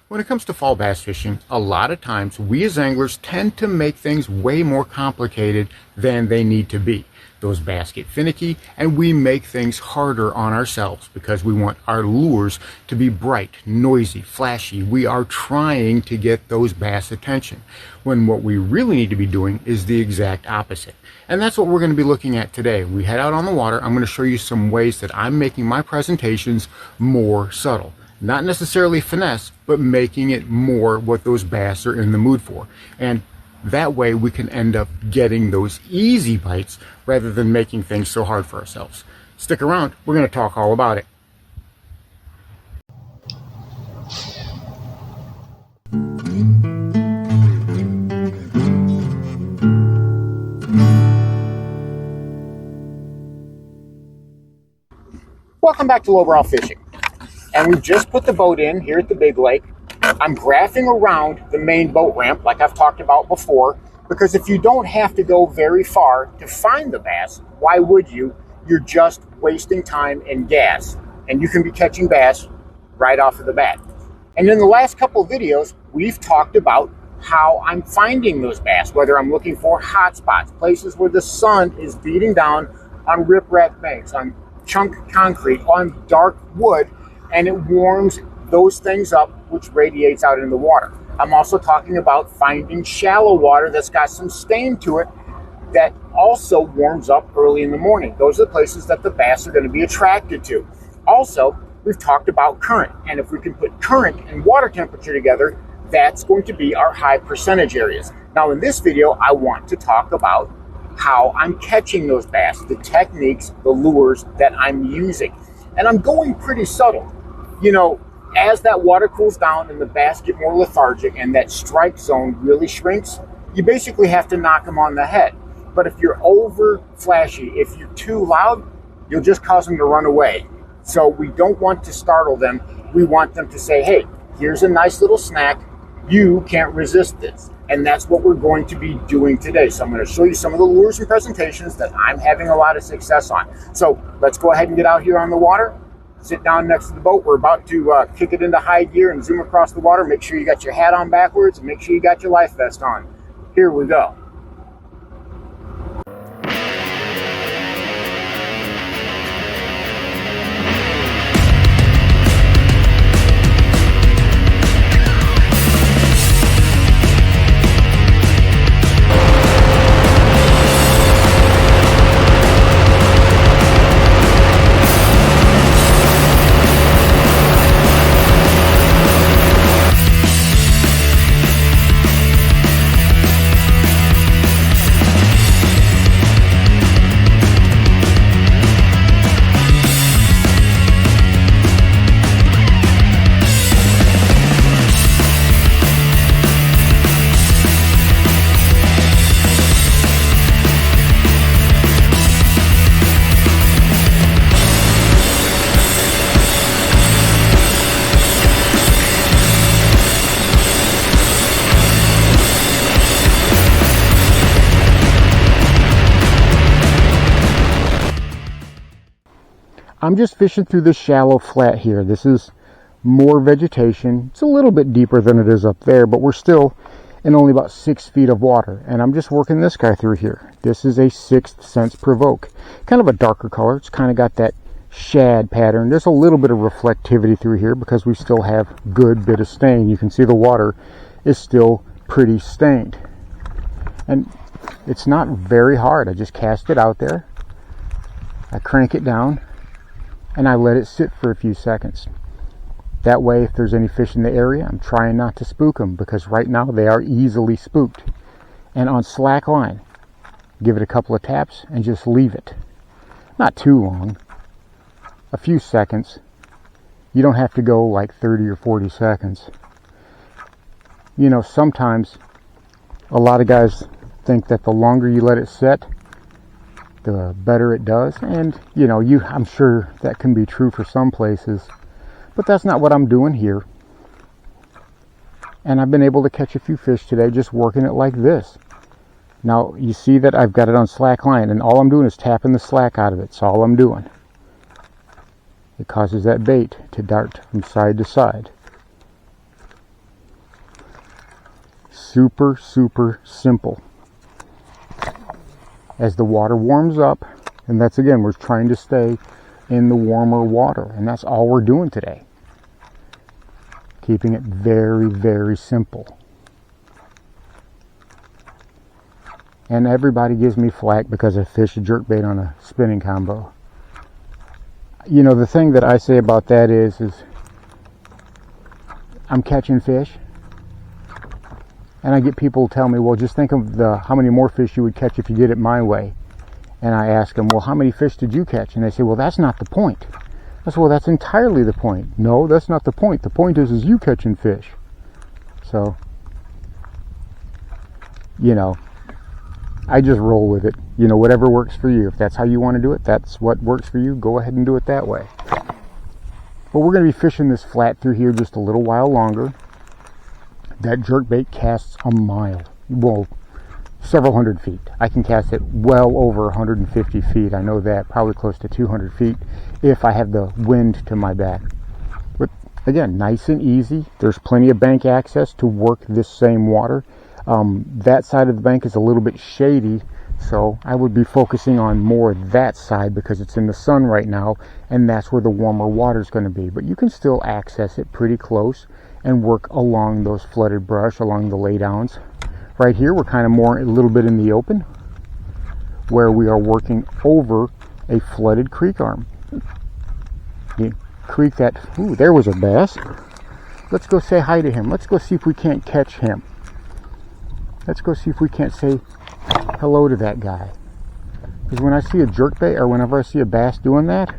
When it comes to fall bass fishing, a lot of times we as anglers tend to make things way more complicated than they need to be. Those bass get finicky and we make things harder on ourselves because we want our lures to be bright, noisy, flashy. We are trying to get those bass attention when what we really need to be doing is the exact opposite. And that's what we're going to be looking at today. We head out on the water. I'm going to show you some ways that I'm making my presentations more subtle. Not necessarily finesse, but making it more what those bass are in the mood for. And that way we can end up getting those easy bites rather than making things so hard for ourselves. Stick around, we're going to talk all about it. Welcome back to Lowbrow Fishing. And we've just put the boat in here at the big lake. I'm graphing around the main boat ramp like I've talked about before, because if you don't have to go very far to find the bass, why would you? You're just wasting time and gas, and you can be catching bass right off of the bat. And in the last couple of videos, we've talked about how I'm finding those bass, whether I'm looking for hot spots, places where the sun is beating down on riprap banks, on chunk concrete, on dark wood, and it warms those things up, which radiates out into the water. I'm also talking about finding shallow water that's got some stain to it that also warms up early in the morning. Those are the places that the bass are going to be attracted to. Also, we've talked about current, and if we can put current and water temperature together, that's going to be our high percentage areas. Now in this video, I want to talk about how I'm catching those bass, the techniques, the lures that I'm using. And I'm going pretty subtle. You know, as that water cools down and the bass get more lethargic and that strike zone really shrinks, you basically have to knock them on the head. But if you're over flashy, if you're too loud, you'll just cause them to run away. So we don't want to startle them. We want them to say, hey, here's a nice little snack. You can't resist this. And that's what we're going to be doing today. So I'm going to show you some of the lures and presentations that I'm having a lot of success on. So let's go ahead and get out here on the water. Sit down next to the boat. We're about to kick it into high gear and zoom across the water. Make sure you got your hat on backwards and make sure you got your life vest on. Here we go. I'm just fishing through this shallow flat here. This is more vegetation. It's a little bit deeper than it is up there, but we're still in only about 6 feet of water. And I'm just working this guy through here. This is a 6th Sense Provoke. Kind of a darker color. It's kind of got that shad pattern. There's a little bit of reflectivity through here because we still have good bit of stain. You can see the water is still pretty stained. And it's not very hard. I just cast it out there. I crank it down. And I let it sit for a few seconds. That way, if there's any fish in the area, I'm trying not to spook them because right now they are easily spooked. And on slack line, give it a couple of taps and just leave it. Not too long, a few seconds. You don't have to go like 30 or 40 seconds. You know, sometimes a lot of guys think that the longer you let it sit, the better it does, and you know, I'm sure that can be true for some places, but that's not what I'm doing here. And I've been able to catch a few fish today just working it like this. Now you see that I've got it on slack line, and all I'm doing is tapping the slack out of it. That's all I'm doing. It causes that bait to dart from side to side. super, super simple. As the water warms up, and that's again, we're trying to stay in the warmer water, and that's all we're doing today. Keeping it very, very simple. And everybody gives me flack because I fish a jerkbait on a spinning combo. You know, the thing that I say about that is I'm catching fish, and I get people tell me, well, just think of how many more fish you would catch if you did it my way. And I ask them, well, how many fish did you catch? And they say, well, that's not the point. I said, well, that's entirely the point. No, that's not the point. The point is you catching fish. So, you know, I just roll with it. You know, whatever works for you. If that's how you want to do it, that's what works for you. Go ahead and do it that way. But we're going to be fishing this flat through here just a little while longer. That jerkbait casts a mile. Well, several hundred feet. I can cast it well over 150 feet. I know that. Probably close to 200 feet if I have the wind to my back. But again, nice and easy. There's plenty of bank access to work this same water. That side of the bank is a little bit shady, so I would be focusing on more that side because it's in the sun right now, and that's where the warmer water is going to be. But you can still access it pretty close and work along those flooded brush, along the laydowns. Right here, we're kind of more a little bit in the open, where we are working over a flooded creek arm. You creek that, ooh, there was a bass. Let's go say hi to him. Let's go see if we can't catch him. Let's go see if we can't say hello to that guy. Because when I see a jerkbait, or whenever I see a bass doing that,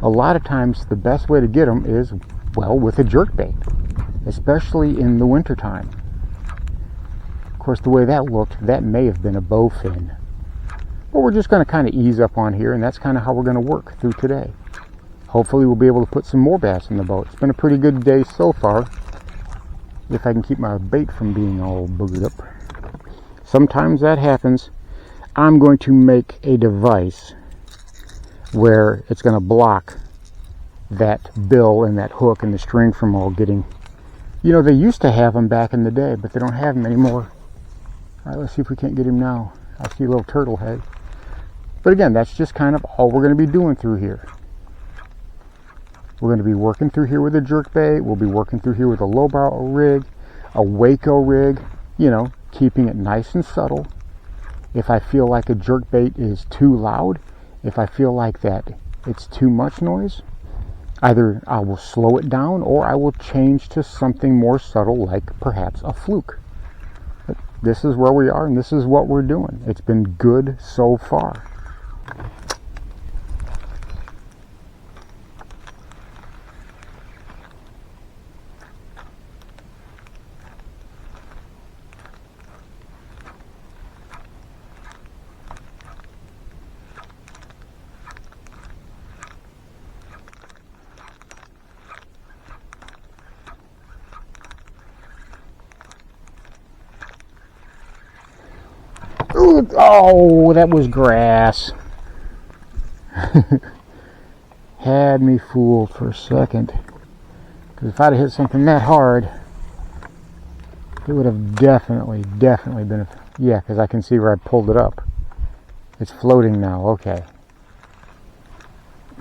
a lot of times the best way to get them is, well, with a jerkbait, especially in the wintertime. Of course, the way that looked, that may have been a bowfin. But we're just going to kind of ease up on here, and that's kind of how we're going to work through today. Hopefully we'll be able to put some more bass in the boat. It's been a pretty good day so far, if I can keep my bait from being all boogered up. Sometimes that happens. I'm going to make a device where it's going to block that bill and that hook and the string from all getting, you know, they used to have them back in the day, but they don't have them anymore. All right, let's see if we can't get him now. I see a little turtle head. But again, that's just kind of all we're going to be doing through here. We're going to be working through here with a jerkbait. We'll be working through here with a lowbrow rig, a Waco rig, you know, keeping it nice and subtle. If I feel like a jerkbait is too loud, if I feel like that it's too much noise, either I will slow it down or I will change to something more subtle, like perhaps a fluke. But this is where we are, and this is what we're doing. It's been good so far. Ooh, oh, that was grass. Had me fooled for a second. Because if I'd have hit something that hard, it would have definitely been a... Yeah, because I can see where I pulled it up. It's floating now, okay.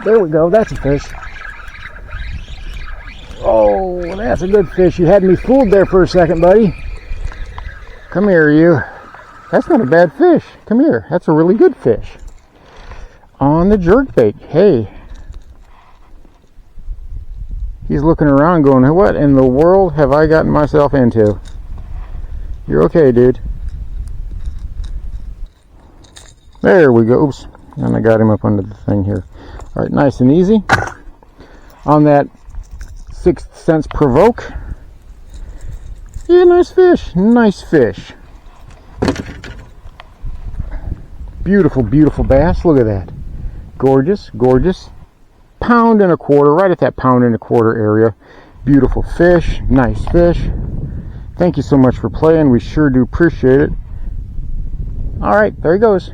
There we go, that's a fish. Oh, that's a good fish. You had me fooled there for a second, buddy. Come here, you. That's not a bad fish. Come here. That's a really good fish. On the jerkbait. Hey. He's looking around going, what in the world have I gotten myself into? You're okay, dude. There we go. Oops. And I got him up under the thing here. Alright, nice and easy. On that 6th Sense Provoke. Yeah, nice fish. Nice fish. Beautiful, beautiful bass. Look at that. Gorgeous, gorgeous. Pound and a quarter, right at that pound and a quarter area. Beautiful fish. Nice fish. Thank you so much for playing. We sure do appreciate it. Alright, there he goes.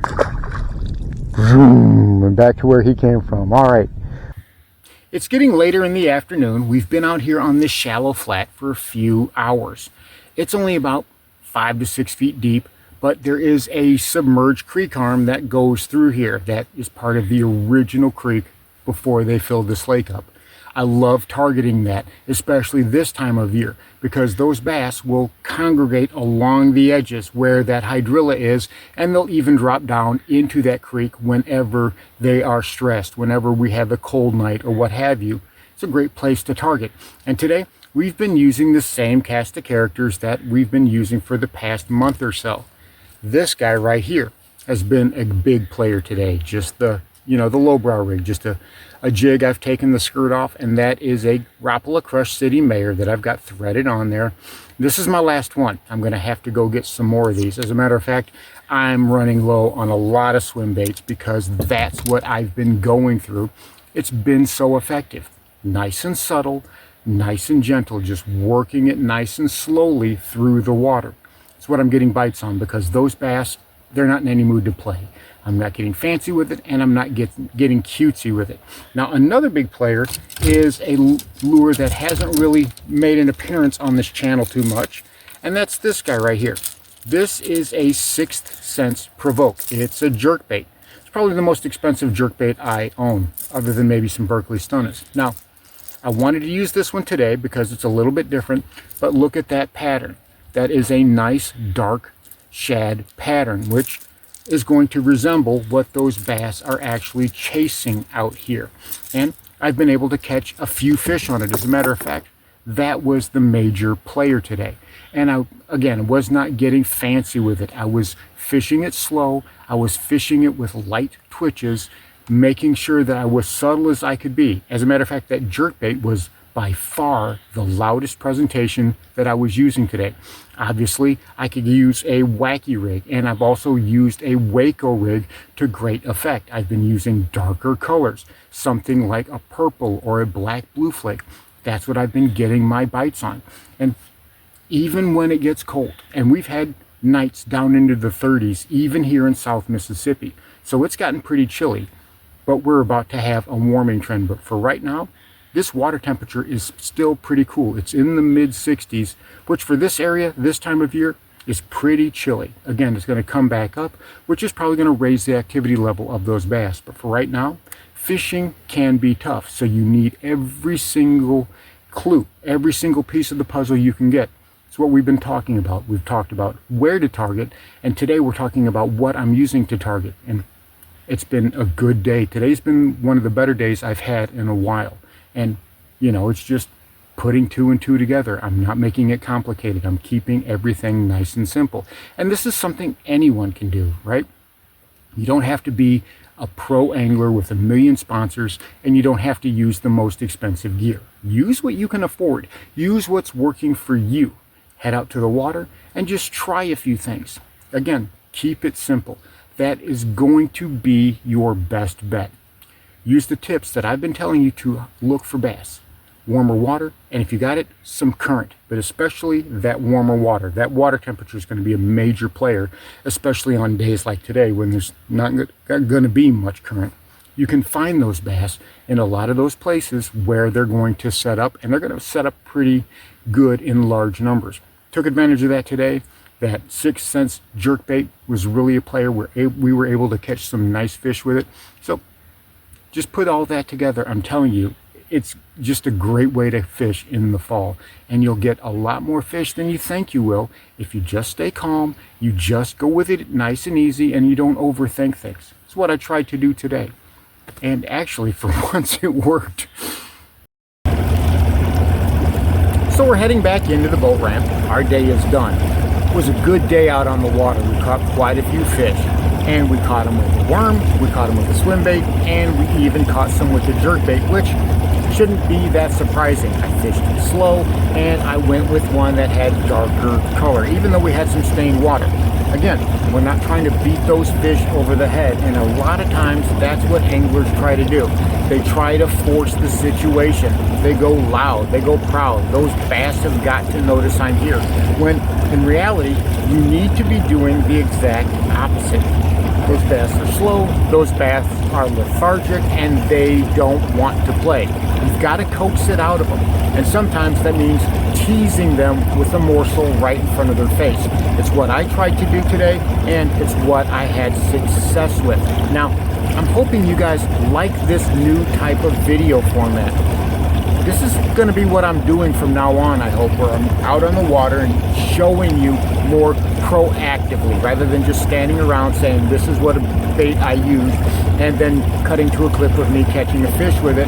Vroom, and back to where he came from. Alright. It's getting later in the afternoon. We've been out here on this shallow flat for a few hours. It's only about 5 to 6 feet deep, but there is a submerged creek arm that goes through here that is part of the original creek before they filled this lake up. I love targeting that, especially this time of year, because those bass will congregate along the edges where that hydrilla is, and they'll even drop down into that creek whenever they are stressed, whenever we have a cold night or what have you. It's a great place to target. And today, we've been using the same cast of characters that we've been using for the past month or so. This guy right here has been a big player today. Just the lowbrow rig, just a jig. I've taken the skirt off, and that is a Rapala Crush City Mayor that I've got threaded on there. This is my last one. I'm going to have to go get some more of these. As a matter of fact, I'm running low on a lot of swim baits because that's what I've been going through. It's been so effective. Nice and subtle, nice and gentle, just working it nice and slowly through the water. It's what I'm getting bites on, because those bass, they're not in any mood to play. I'm not getting fancy with it, and I'm not getting cutesy with it. Now, another big player is a lure that hasn't really made an appearance on this channel too much, and that's this guy right here. This is a 6th Sense Provoke. It's a jerkbait. It's probably the most expensive jerkbait I own, other than maybe some Berkley Stunnas. Now, I wanted to use this one today because it's a little bit different, but look at that pattern. That is a nice dark shad pattern, which is going to resemble what those bass are actually chasing out here. And I've been able to catch a few fish on it. As a matter of fact, that was the major player today. And I, again, was not getting fancy with it. I was fishing it slow. I was fishing it with light twitches, making sure that I was subtle as I could be. As a matter of fact, that jerkbait was by far the loudest presentation that I was using today. Obviously, I could use a wacky rig, and I've also used a Waco rig to great effect. I've been using darker colors, something like a purple or a black blue flake. That's what I've been getting my bites on. And even when it gets cold, and we've had nights down into the 30s, even here in South Mississippi, so it's gotten pretty chilly, but we're about to have a warming trend. But for right now, this water temperature is still pretty cool. It's in the mid 60s, which for this area, this time of year, is pretty chilly. Again, it's going to come back up, which is probably going to raise the activity level of those bass. But for right now, fishing can be tough. So you need every single clue, every single piece of the puzzle you can get. It's what we've been talking about. We've talked about where to target, and today we're talking about what I'm using to target. And it's been a good day. Today's been one of the better days I've had in a while. And, it's just putting 2 and 2 together. I'm not making it complicated. I'm keeping everything nice and simple. And this is something anyone can do, right? You don't have to be a pro angler with 1 million sponsors, and you don't have to use the most expensive gear. Use what you can afford. Use what's working for you. Head out to the water and just try a few things. Again, keep it simple. That is going to be your best bet. Use the tips that I've been telling you to look for bass. Warmer water, and if you got it, some current, but especially that warmer water. That water temperature is going to be a major player, especially on days like today when there's not going to be much current. You can find those bass in a lot of those places where they're going to set up, and they're going to set up pretty good in large numbers. Took advantage of that today. That 6th Sense jerkbait was really a player where we were able to catch some nice fish with it. So just put all that together. I'm telling you, it's just a great way to fish in the fall, and you'll get a lot more fish than you think you will if you just stay calm, you just go with it nice and easy, and you don't overthink things. It's what I tried to do today, and actually for once it worked. So we're heading back into the boat ramp. Our day is done. It was a good day out on the water. We caught quite a few fish. And we caught them with a worm, we caught them with a swim bait, and we even caught some with a jerkbait, which shouldn't be that surprising. I fished it slow, and I went with one that had darker color, even though we had some stained water. Again, we're not trying to beat those fish over the head, and a lot of times that's what anglers try to do. They try to force the situation. They go loud, they go proud. Those bass have got to notice I'm here. When in reality, you need to be doing the exact opposite. Those bass are slow, those bass are lethargic, and they don't want to play. You've got to coax it out of them. And sometimes that means teasing them with a morsel right in front of their face. It's what I tried to do today, and it's what I had success with. Now, I'm hoping you guys like this new type of video format. This is going to be what I'm doing from now on, I hope, where I'm out on the water and showing you more proactively, rather than just standing around saying this is what a bait I use and then cutting to a clip of me catching a fish with it.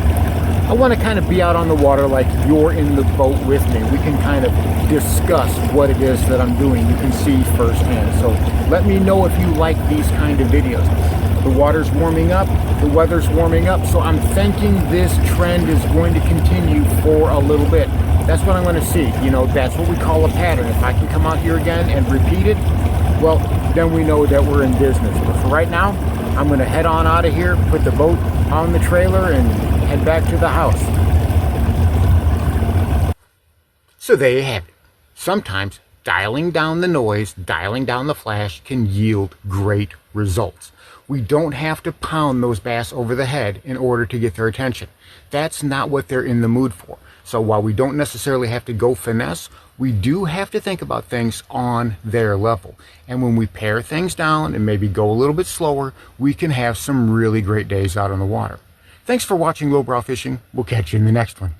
I want to kind of be out on the water like you're in the boat with me. We can kind of discuss what it is that I'm doing. You can see firsthand. So let me know if you like these kind of videos. The water's warming up, the weather's warming up, so I'm thinking this trend is going to continue for a little bit. That's what I'm going to see. You know, that's what we call a pattern. If I can come out here again and repeat it, well, then we know that we're in business. But for right now, I'm going to head on out of here, put the boat on the trailer, and head back to the house. So there you have it. Sometimes dialing down the noise, dialing down the flash can yield great results. We don't have to pound those bass over the head in order to get their attention. That's not what they're in the mood for. So while we don't necessarily have to go finesse, we do have to think about things on their level. And when we pare things down and maybe go a little bit slower, we can have some really great days out on the water. Thanks for watching Lowbrow Fishing. We'll catch you in the next one.